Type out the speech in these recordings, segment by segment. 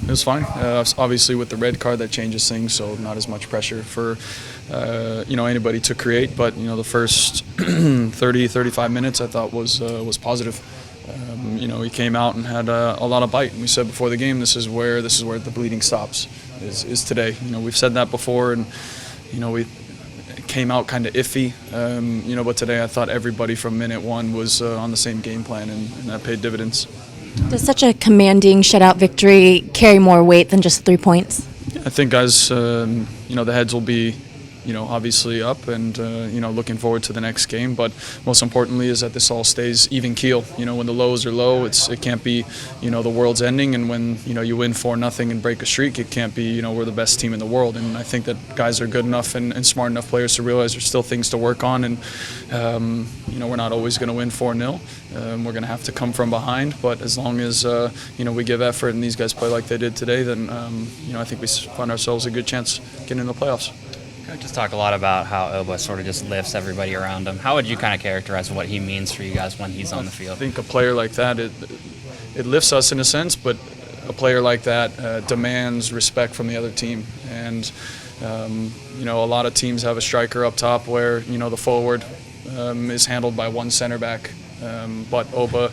It was fine. Obviously, with the red card, that changes things, so not as much pressure for anybody to create. But the first 30, 35 minutes I thought was positive. He came out and had a lot of bite. And we said before the game, this is where the bleeding stops. Is today. We've said that before, and we came out kind of iffy. But today I thought everybody from minute one was on the same game plan, and that paid dividends. Does such a commanding shutout victory carry more weight than just 3 points? I think, guys, the heads will be, obviously up and, looking forward to the next game. But most importantly is that this all stays even keel. When the lows are low, it can't be, the world's ending. And when, you win 4-0 and break a streak, it can't be, we're the best team in the world. And I think that guys are good enough and smart enough players to realize there's still things to work on. And, we're not always going to win 4-0. We're going to have to come from behind. But as long as, we give effort and these guys play like they did today, then, I think we find ourselves a good chance getting in the playoffs. Just talk a lot about how Oba sort of just lifts everybody around him. How would you kind of characterize what he means for you guys when he's on the field? I think a player like that, it lifts us in a sense, but a player like that demands respect from the other team. And, a lot of teams have a striker up top where, the forward is handled by one center back. But Oba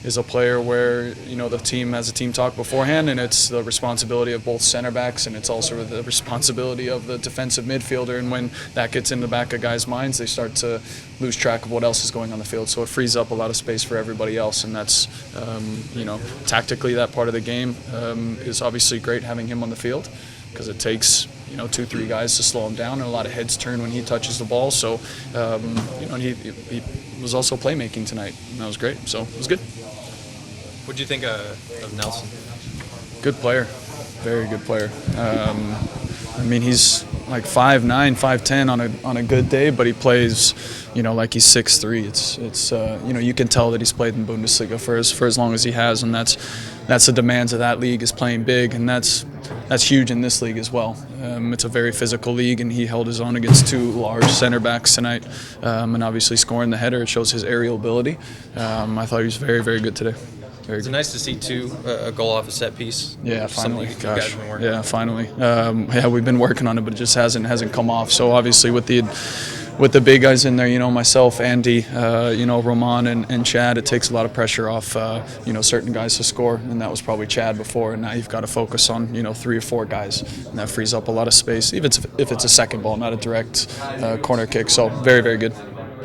is a player where the team has a team talk beforehand, and it's the responsibility of both center backs, and it's also the responsibility of the defensive midfielder. And when that gets in the back of guys' minds, they start to lose track of what else is going on the field. So it frees up a lot of space for everybody else, and that's tactically that part of the game is obviously great having him on the field, because it takes 2-3 guys to slow him down, and a lot of heads turn when he touches the ball. So and he was also playmaking tonight, and that was great. So it was good. What do you think of Nelson? Good player, very good player. He's like 5'9", 5'10" on a good day, but he plays, like he's 6'3". It's you can tell that he's played in Bundesliga for as long as he has, and that's the demands of that league, is playing big, and that's huge in this league as well. It's a very physical league, and he held his own against 2 large center backs tonight, and obviously scoring the header, it shows his aerial ability. I thought he was very, very good today. It's nice to see a goal off a set piece. Yeah, finally. You guys have been working on. Finally. We've been working on it, but it just hasn't come off. So obviously with the big guys in there, myself, Andy, Roman and Chad, it takes a lot of pressure off, certain guys to score, and that was probably Chad before, and now you've got to focus on, 3 or 4 guys, and that frees up a lot of space, if it's a second ball, not a direct corner kick. So very, very good.